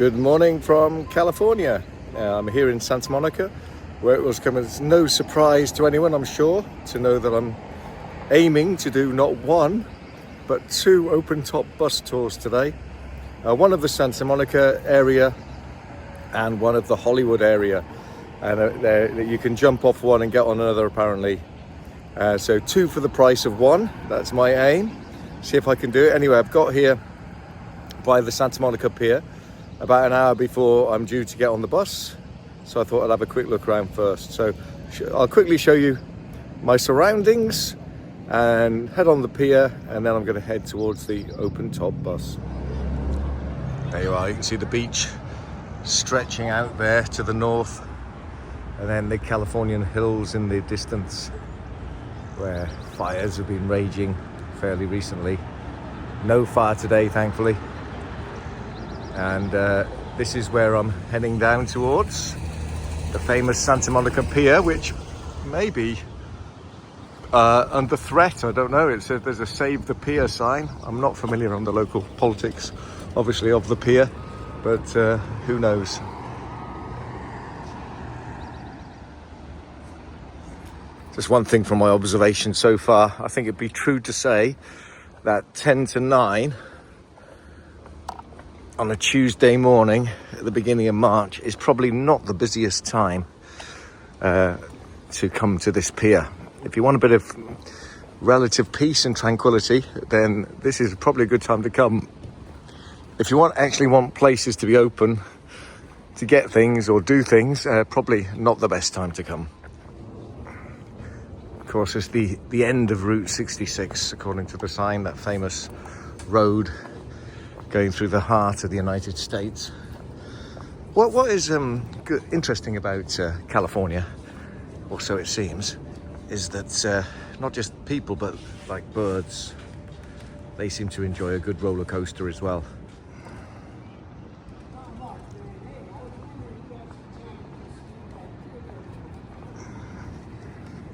Good morning from California. I'm here in Santa Monica, where it was coming as no surprise to anyone, I'm sure, to know that I'm aiming to do not one, but two open-top bus tours today. One of the Santa Monica area and one of the Hollywood area. And you can jump off one and get on another, apparently. So two for the price of one. That's my aim. See if I can do it. Anyway, I've got here by the Santa Monica Pier about an hour before I'm due to get on the bus. So I thought I'd have a quick look around first. So I'll quickly show you my surroundings and head on the pier, and then I'm going to head towards the open top bus. There you are. You can see the beach stretching out there to the north, and then the Californian hills in the distance, where fires have been raging fairly recently. No fire today, thankfully. And this is where I'm heading down towards, the famous Santa Monica Pier, which may be under threat. I don't know. It says there's a Save the Pier sign. I'm not familiar on the local politics, obviously, of the pier, but who knows. Just one thing from my observation so far, I think it'd be true to say that 10 to 9 on a Tuesday morning at the beginning of March is probably not the busiest time to come to this pier. If you want a bit of relative peace and tranquility, then this is probably a good time to come. If you actually want places to be open to get things or do things, probably not the best time to come. Of course, it's the end of Route 66, according to the sign, that famous road going through the heart of the United States. What is interesting about California, or so it seems, is that not just people, but like birds, they seem to enjoy a good roller coaster as well.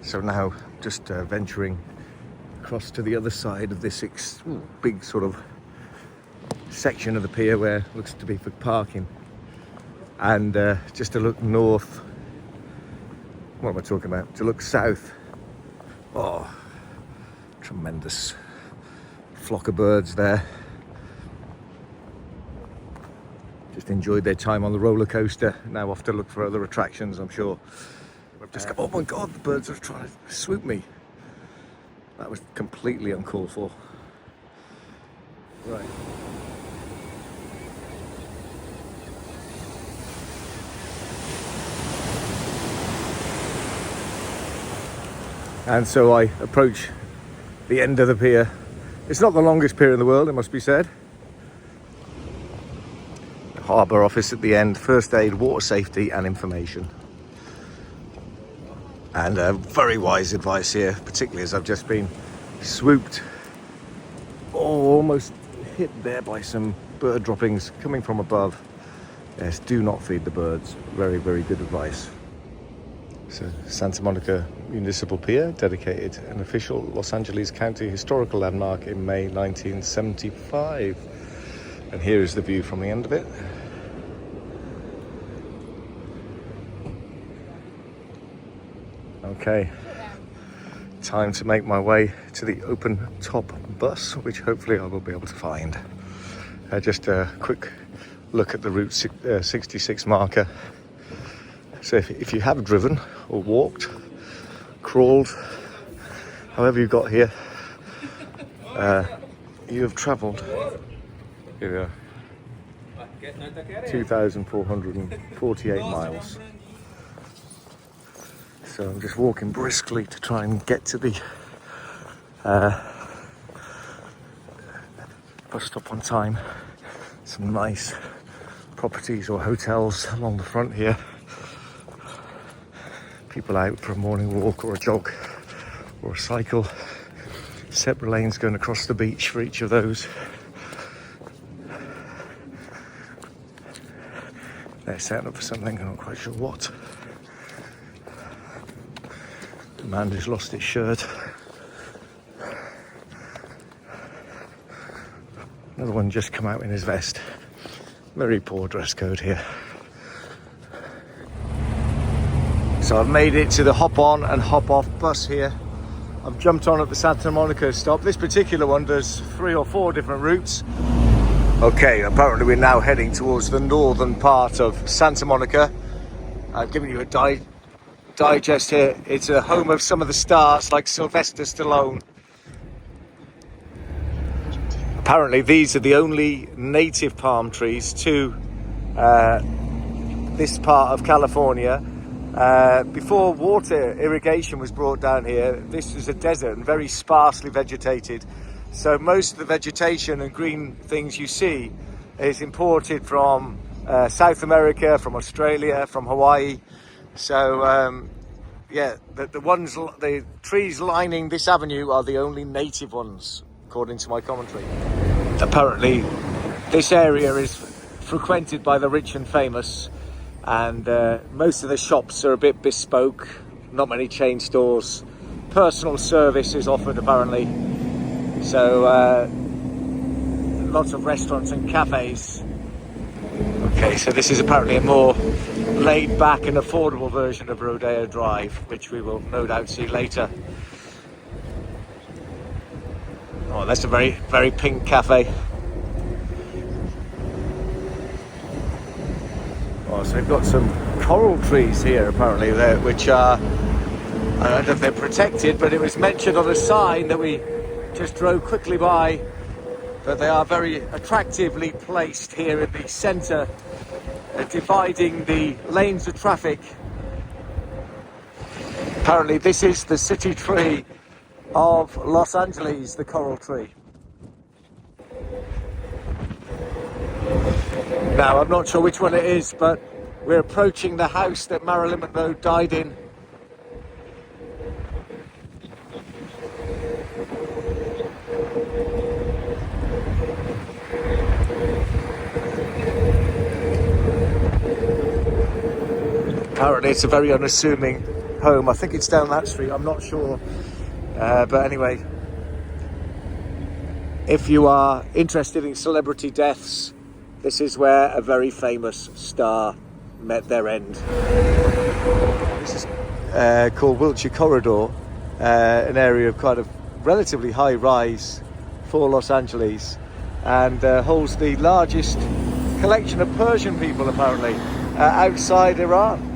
So now just venturing across to the other side of this big sort of section of the pier where it looks to be for parking, and just to look north. What am I talking about? To look south. Oh, tremendous flock of birds there. Just enjoyed their time on the roller coaster. Now off to look for other attractions, I'm sure. I've just oh my god, the birds are trying to swoop me. That was completely uncalled for. Right. And so I approach the end of the pier. It's not the longest pier in the world, it must be said. The harbour office at the end, first aid, water safety and information. And very wise advice here, particularly as I've just been swooped, almost hit there by some bird droppings coming from above. Yes, do not feed the birds. Very, very good advice. So Santa Monica Municipal Pier, dedicated an official Los Angeles County historical landmark in May 1975. And here is the view from the end of it. Okay, time to make my way to the open top bus, which hopefully I will be able to find. Just a quick look at the Route 66 marker. So if you have driven or walked, crawled, however you got here, you have travelled 2,448 miles. So I'm just walking briskly to try and get to the bus stop on time. Some nice properties or hotels along the front here. People out for a morning walk or a jog or a cycle. Separate lanes going across the beach for each of those. They're setting up for something, I'm not quite sure what. The man just lost his shirt. Another one just come out in his vest. Very poor dress code here. So I've made it to the hop on and hop off bus here. I've jumped on at the Santa Monica stop. This particular one does 3 or 4 different routes. Okay, apparently we're now heading towards the northern part of Santa Monica. I've given you a digest here. It's a home of some of the stars like Sylvester Stallone. Apparently these are the only native palm trees to this part of California. Before water irrigation was brought down here, this was a desert and very sparsely vegetated. So most of the vegetation and green things you see is imported from South America, from Australia, from Hawaii. So yeah, the trees lining this avenue are the only native ones, according to my commentary. Apparently this area is frequented by the rich and famous, and most of the shops are a bit bespoke, not many chain stores. Personal service is offered apparently, so lots of restaurants and cafes. Okay, so this is apparently a more laid back and affordable version of Rodeo Drive, which we will no doubt see later. Oh, that's a very, very pink cafe. Oh, so we've got some coral trees here apparently, which are, I don't know if they're protected, but it was mentioned on a sign that we just drove quickly by, that they are very attractively placed here in the centre, dividing the lanes of traffic. Apparently this is the city tree of Los Angeles, the coral tree. Now, I'm not sure which one it is, but we're approaching the house that Marilyn Monroe died in. Apparently it's a very unassuming home. I think it's down that street, I'm not sure. But anyway, if you are interested in celebrity deaths, this is where a very famous star met their end. This is called Wilshire Corridor, an area of kind of relatively high rise for Los Angeles, and holds the largest collection of Persian people apparently outside Iran.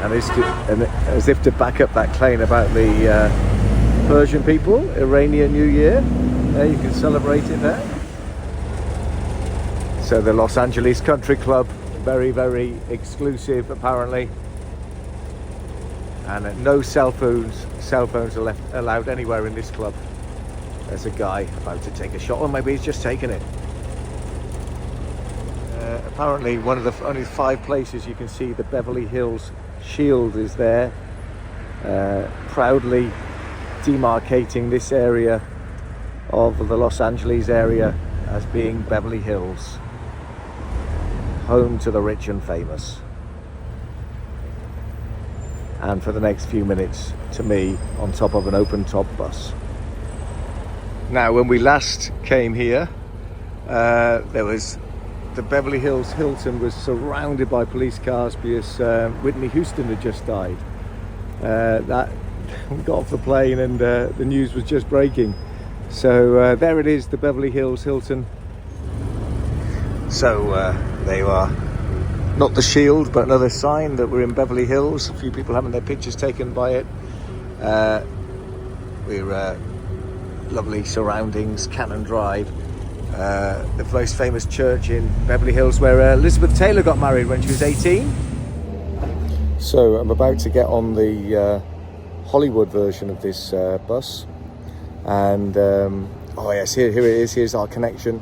And as if to back up that claim about the Persian people, Iranian New Year, there you can celebrate it there. So the Los Angeles Country Club, very, very exclusive apparently. And no cell phones are allowed anywhere in this club. There's a guy about to take a shot, or maybe he's just taken it. Apparently one of the only 5 places you can see the Beverly Hills shield is there, proudly demarcating this area of the Los Angeles area as being Beverly Hills, home to the rich and famous. And for the next few minutes, to me, on top of an open top bus. Now, when we last came here, there was the Beverly Hills Hilton was surrounded by police cars because Whitney Houston had just died. That we got off the plane and the news was just breaking. So there it is, the Beverly Hills Hilton. So there you are. Not the shield, but another sign that we're in Beverly Hills. A few people having their pictures taken by it. We're lovely surroundings, Cannon Drive. The most famous church in Beverly Hills where Elizabeth Taylor got married when she was 18. So I'm about to get on the Hollywood version of this bus, and oh yes, here it is. Here's our connection,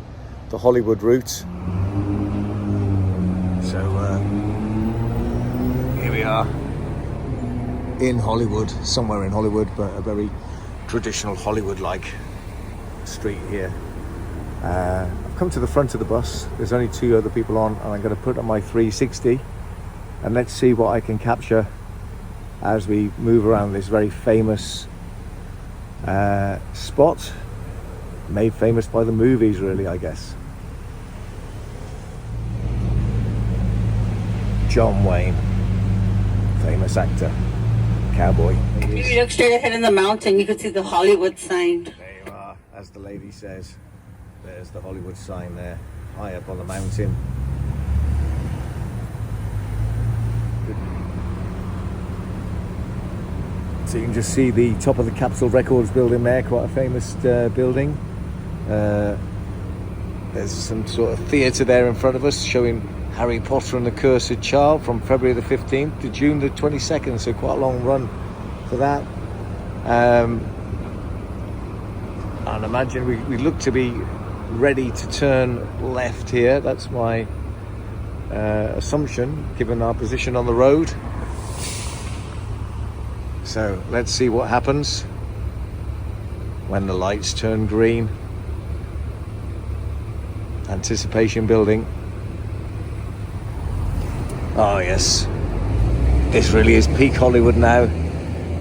the Hollywood route. So here we are in Hollywood, somewhere in Hollywood, but a very traditional Hollywood-like street here. I've come to the front of the bus. There's only 2 other people on, and I'm going to put on my 360 and let's see what I can capture as we move around this very famous spot made famous by the movies, really, I guess. John Wayne, famous actor, cowboy. If you look straight ahead in the mountain, you can see the Hollywood sign. There you are, as the lady says. There's the Hollywood sign there, high up on the mountain. So you can just see the top of the Capitol Records building there, quite a famous building. There's some sort of theatre there in front of us showing Harry Potter and the Cursed Child from February the 15th to June the 22nd, so quite a long run for that. And imagine we look to be ready to turn left here. That's my assumption, given our position on the road. So let's see what happens when the lights turn green. Anticipation building. Oh yes, this really is peak Hollywood now.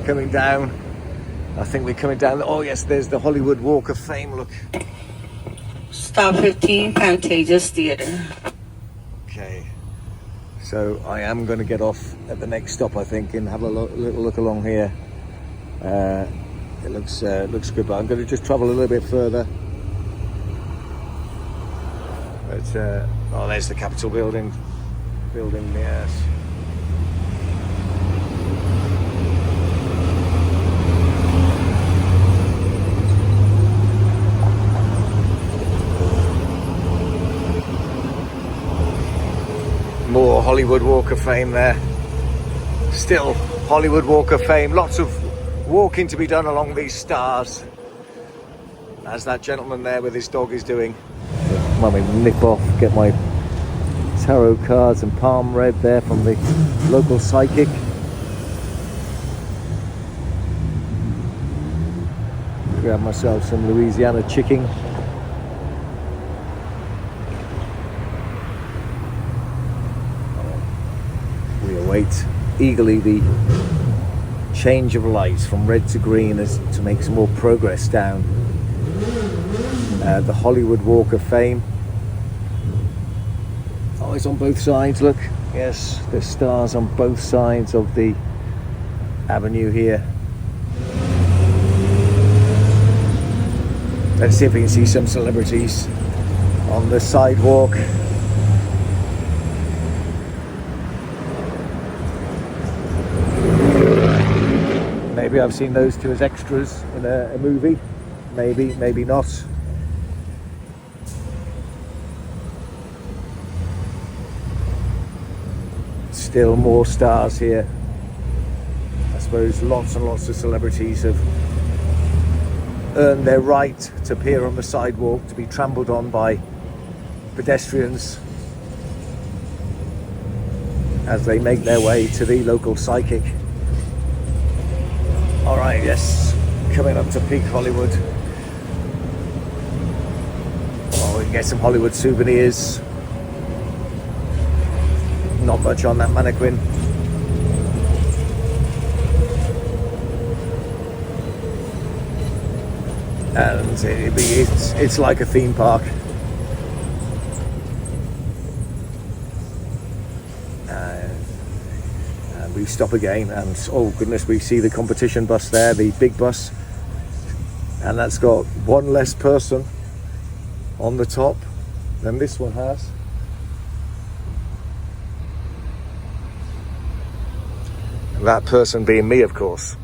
Coming down, I think we're coming down. Oh yes, there's the Hollywood Walk of Fame, look. Stop 15, Pantages Theater. Okay, so I am going to get off at the next stop, I think, and have a little look along here. It looks good, but I'm going to just travel a little bit further. But, oh, there's the Capitol building, yes. More Hollywood Walk of Fame there. Still Hollywood Walk of Fame. Lots of walking to be done along these stars, as that gentleman there with his dog is doing. Let me nip off, get my tarot cards and palm read there from the local psychic. Grab myself some Louisiana chicken. We await eagerly the change of lights from red to green as to make some more progress down the Hollywood Walk of Fame. Oh, it's on both sides, look. Yes, there's stars on both sides of the avenue here. Let's see if we can see some celebrities on the sidewalk. Maybe I've seen those two as extras in a movie. Maybe, maybe not. Still more stars here. I suppose lots and lots of celebrities have earned their right to appear on the sidewalk, to be trampled on by pedestrians as they make their way to the local psychic. Alright, yes, coming up to peak Hollywood. Oh, we can get some Hollywood souvenirs. Not much on that mannequin. And it's like a theme park. And we stop again, and oh goodness, we see the competition bus there, the big bus, and that's got one less person on the top than this one has. That person being me, of course.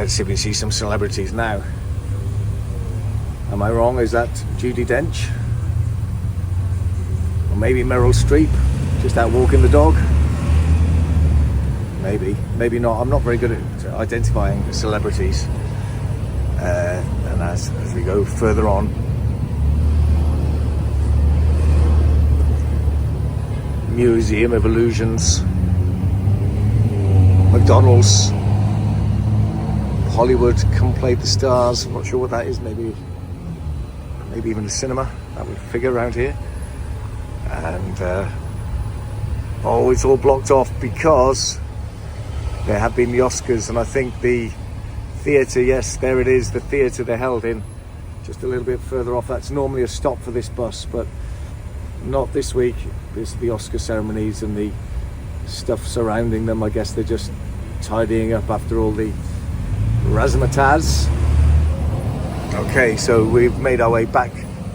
Let's see if we see some celebrities now. Am I wrong? Is that Judi Dench? Or maybe Meryl Streep, just out walking the dog? Maybe, maybe not. I'm not very good at identifying celebrities. And as we go further on, Museum of Illusions, McDonald's, Hollywood, Come Play the Stars. I'm not sure what that is. Maybe even a cinema that would figure around here. And it's all blocked off because there have been the Oscars, and I think the theatre, yes, there it is, the theatre they're held in, just a little bit further off. That's normally a stop for this bus, but not this week. This is the Oscar ceremonies and the stuff surrounding them. I guess they're just tidying up after all the razzmatazz. Okay, so we've made our way back.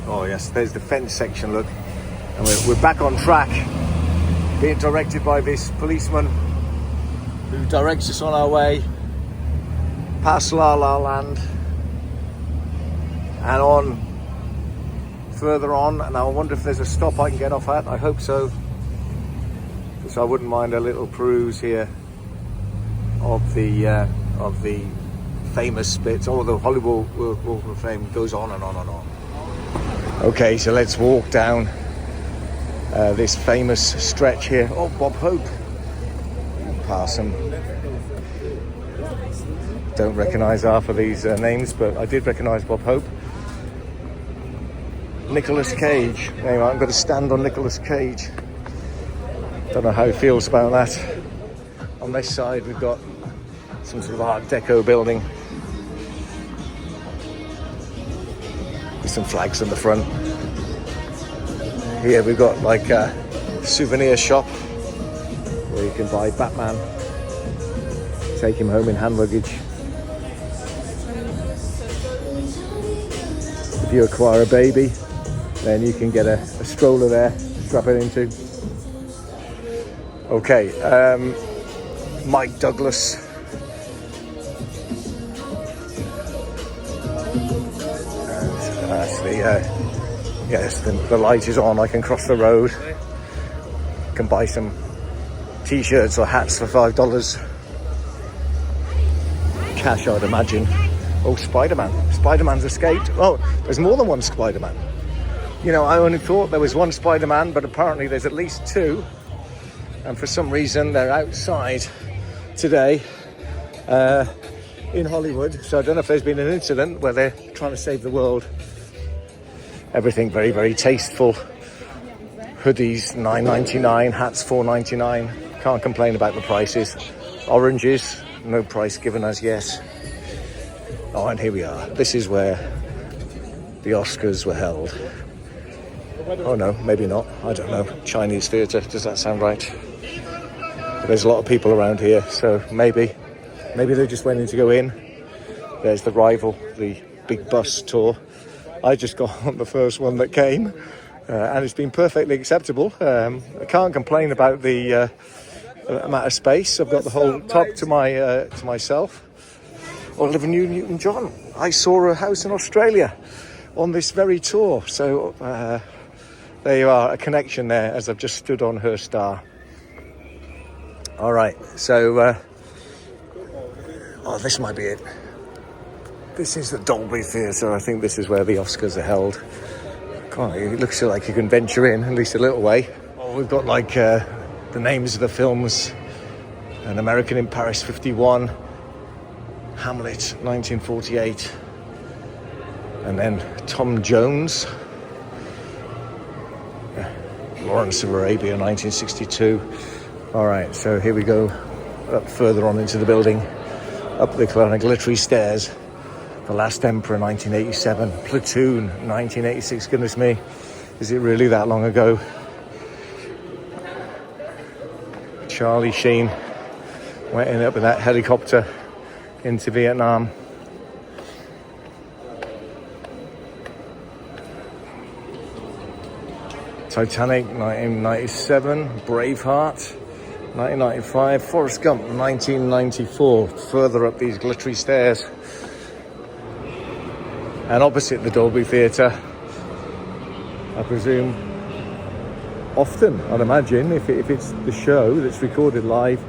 Oh yes, there's the fence section, look. And we're back on track, being directed by this policeman who directs us on our way past La La Land and on further on. And I wonder if there's a stop I can get off at. I hope so, because I wouldn't mind a little peruse here of the famous bits. Oh, the Hollywood Walk of Fame goes on and on and on. Okay, so let's walk down this famous stretch here. Oh, Bob Hope. Past them. Don't recognise half of these names, but I did recognise Bob Hope. Nicolas Cage. Anyway, I'm going to stand on Nicolas Cage. Don't know how he feels about that. On this side, we've got some sort of Art Deco building with some flags in the front. Here we've got like a souvenir shop where you can buy Batman, take him home in hand luggage. If you acquire a baby, then you can get a stroller there to strap it into. Okay, Mike Douglas. And that's yes, the light is on. I can cross the road. Can buy some t-shirts or hats for $5. Cash, I'd imagine. Oh, Spider-Man. Spider-Man's escaped. Oh, there's more than one Spider-Man. You know, I only thought there was one Spider-Man, but apparently there's at least two. And for some reason, they're outside today in Hollywood. So I don't know if there's been an incident where they're trying to save the world. Everything very, very tasteful. Hoodies, $9.99. Hats, $4.99. Can't complain about the prices. Oranges, no price given as yet. Oh, and here we are. This is where the Oscars were held. Oh no, maybe not. I don't know. Chinese theatre. Does that sound right? But there's a lot of people around here, so maybe they're just waiting to go in. There's the rival, the big bus tour. I just got on the first one that came, and it's been perfectly acceptable. I can't complain about the amount of space. I've got the whole top to myself. Olivia Newton-John. I saw her house in Australia on this very tour. So there you are, a connection there as I've just stood on her star. All right, so this might be it. This is the Dolby Theatre. I think this is where the Oscars are held. God, it looks like you can venture in, at least a little way. Oh, we've got like the names of the films. An American in Paris, 51. Hamlet, 1948. And then Tom Jones. Lawrence of Arabia, 1962. All right, so here we go up further on into the building. Up the kind of glittery stairs. The Last Emperor, 1987. Platoon, 1986. Goodness me, is it really that long ago? Charlie Sheen went in up with that helicopter into Vietnam. Titanic, 1997. Braveheart, 1995, Forrest Gump, 1994, further up these glittery stairs. And opposite the Dolby Theatre, I presume, often, I'd imagine, if it's the show that's recorded live,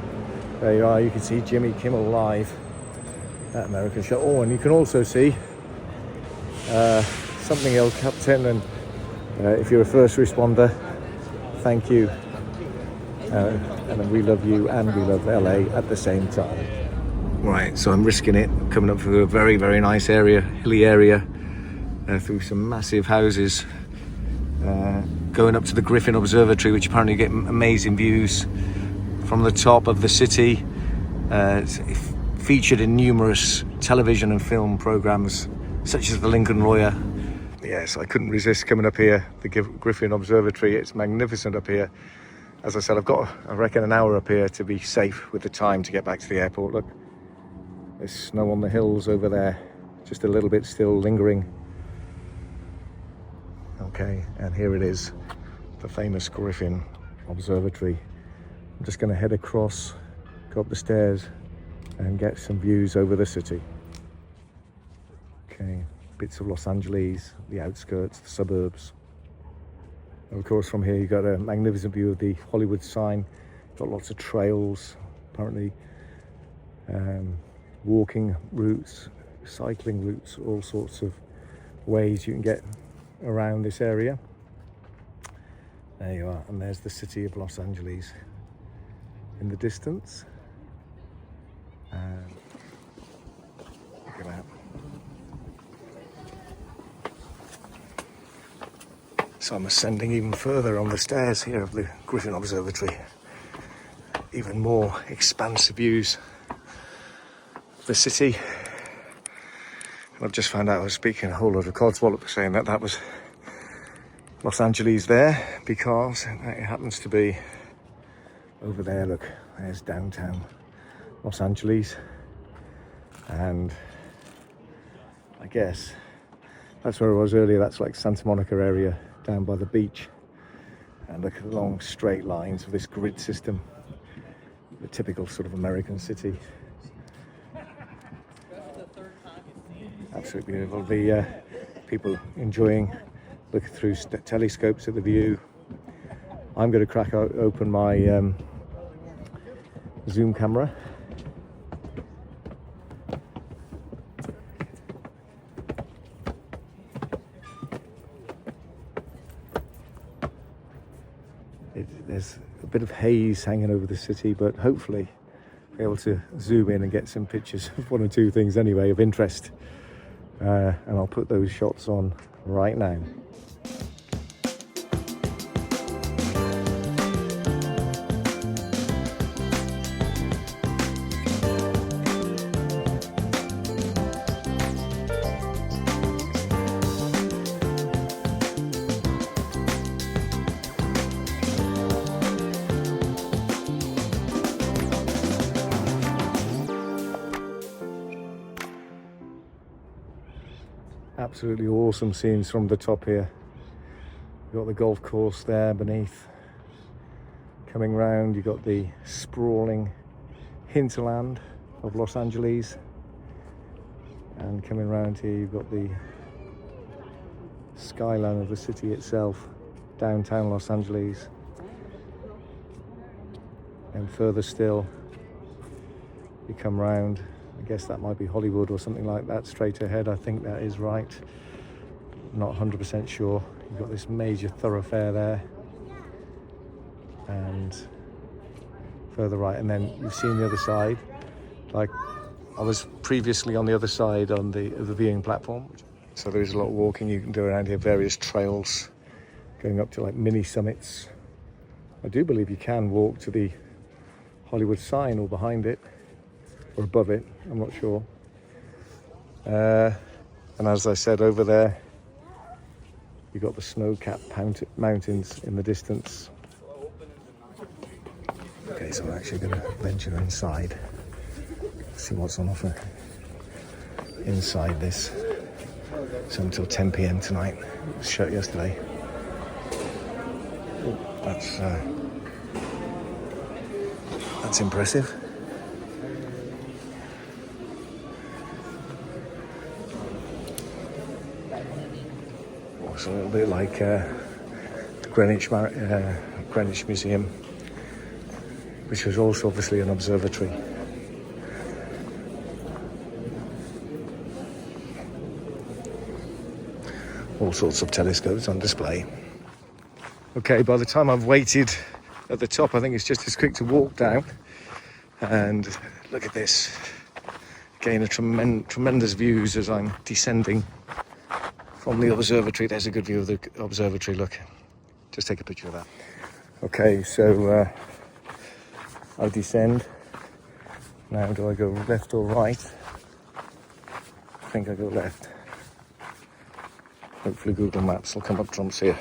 there you are, you can see Jimmy Kimmel live at American Show. Oh, and you can also see something else, Captain, and if you're a first responder, thank you. And then we love you and we love LA at the same time. Right, so I'm risking it, coming up through a very, very nice area, hilly area, through some massive houses, going up to the Griffin Observatory, which apparently get amazing views from the top of the city. It's featured in numerous television and film programs, such as The Lincoln Lawyer. Yes, I couldn't resist coming up here, the Griffin Observatory. It's magnificent up here. As I said, I've got, I reckon, an hour up here to be safe with the time to get back to the airport. Look, there's snow on the hills over there, just a little bit still lingering. Okay, and here it is, the famous Griffin Observatory. I'm just going to head across, go up the stairs and get some views over the city. Okay, bits of Los Angeles, the outskirts, the suburbs. And of course, from here you've got a magnificent view of the Hollywood sign. Got lots of trails, apparently walking routes, cycling routes, all sorts of ways you can get around this area. There you are, and there's the city of Los Angeles in the distance. And look at that. So I'm ascending even further on the stairs here of the Griffin Observatory. Even more expansive views of the city. And I've just found out I was speaking a whole lot of codswallop, saying that that was Los Angeles there, because it happens to be over there. Look, there's downtown Los Angeles, and I guess that's where I was earlier. That's like Santa Monica area down by the beach, and look at the long straight lines of this grid system, the typical sort of American city. Absolutely beautiful. The people enjoying looking through telescopes at the view. I'm going to crack open my zoom camera. There's a bit of haze hanging over the city, but hopefully be able to zoom in and get some pictures of one or two things anyway of interest. And I'll put those shots on right now. Absolutely awesome scenes from the top here. You've got the golf course there beneath. Coming round, you've got the sprawling hinterland of Los Angeles. And coming round here, you've got the skyline of the city itself, downtown Los Angeles. And further still, you come round. I guess that might be Hollywood or something like that straight ahead. I think that is right. Not 100% sure. You've got this major thoroughfare there. And further right. And then you've seen the other side. Like I was previously on the other side on the viewing platform. So there is a lot of walking you can do around here. Various trails going up to like mini summits. I do believe you can walk to the Hollywood sign or behind it. Or above it, I'm not sure. And as I said, over there, you've got the snow-capped mountains in the distance. Okay, so I'm actually going to venture inside, see what's on offer inside this. So until 10 p.m. tonight. It was shut yesterday. That's impressive. It's a little bit like the Greenwich Museum, which was also obviously an observatory. All sorts of telescopes on display. Okay, by the time I've waited at the top, I think it's just as quick to walk down. And look at this. Again, a tremendous views as I'm descending from the observatory. There's a good view of the observatory, look. Just take a picture of that. Okay, so I descend. Now do I go left or right? I think I go left. Hopefully Google Maps will come up trumps here.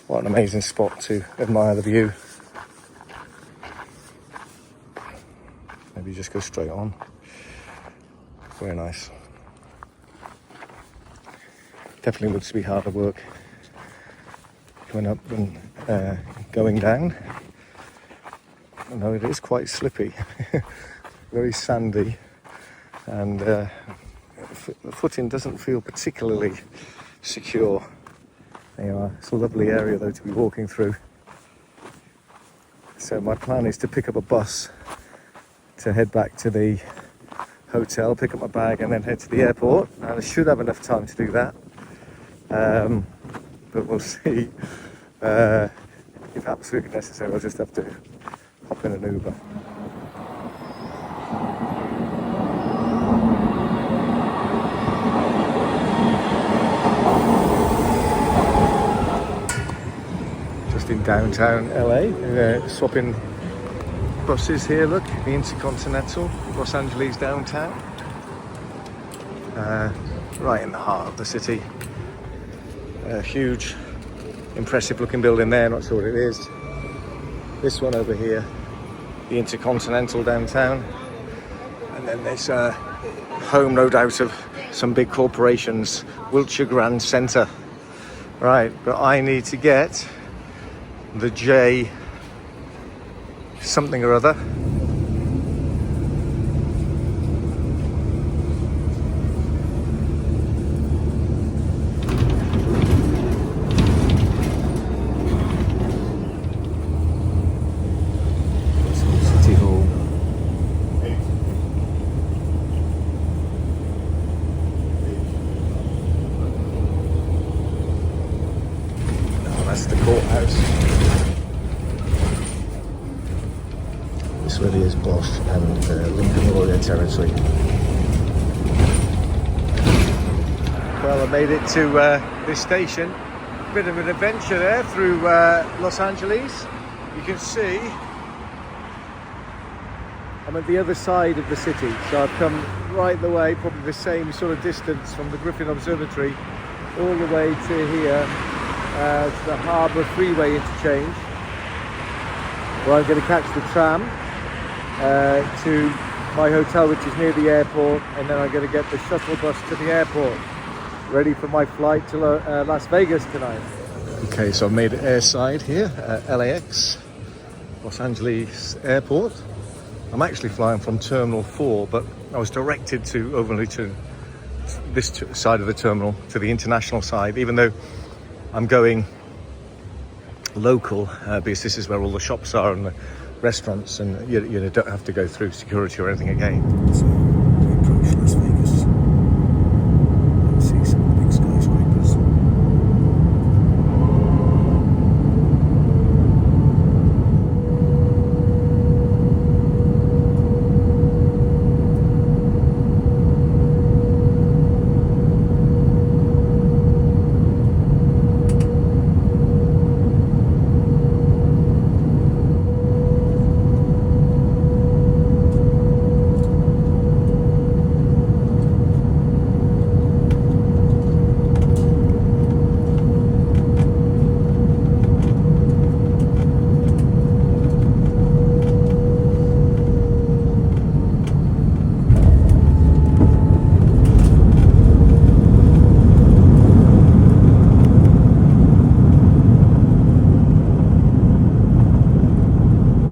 What an amazing spot to admire the view. Maybe just go straight on. Very nice. Definitely looks to be harder work coming up than going down. No, it is quite slippy, very sandy, and the footing doesn't feel particularly secure. There you are. It's a lovely area though to be walking through. So my plan is to pick up a bus to head back to the hotel, pick up my bag and then head to the airport, and I should have enough time to do that. But we'll see. If absolutely necessary, I'll just have to hop in an Uber. Just in downtown LA, swapping buses here, look, the Intercontinental, Los Angeles downtown. Right in the heart of the city. A huge, impressive looking building there, not sure what it is. This one over here, the Intercontinental downtown. And then there's home, no doubt, of some big corporations, Wilshire Grand Centre. Right, but I need to get the J something or other. That's the courthouse. This really is Bosch and Lincoln Lawyer territory. Well, I made it to this station. Bit of an adventure there through Los Angeles. You can see I'm at the other side of the city, so I've come right the way, probably the same sort of distance from the Griffin Observatory all the way to here. To the Harbour Freeway interchange, where I'm going to catch the tram to my hotel, which is near the airport, and then I'm going to get the shuttle bus to the airport, ready for my flight to Las Vegas tonight. Okay, so I've made it airside here at LAX, Los Angeles Airport. I'm actually flying from Terminal 4, but I was directed to overly to this side of the terminal, to the international side, even though I'm going local because this is where all the shops are and the restaurants, and you don't have to go through security or anything again. So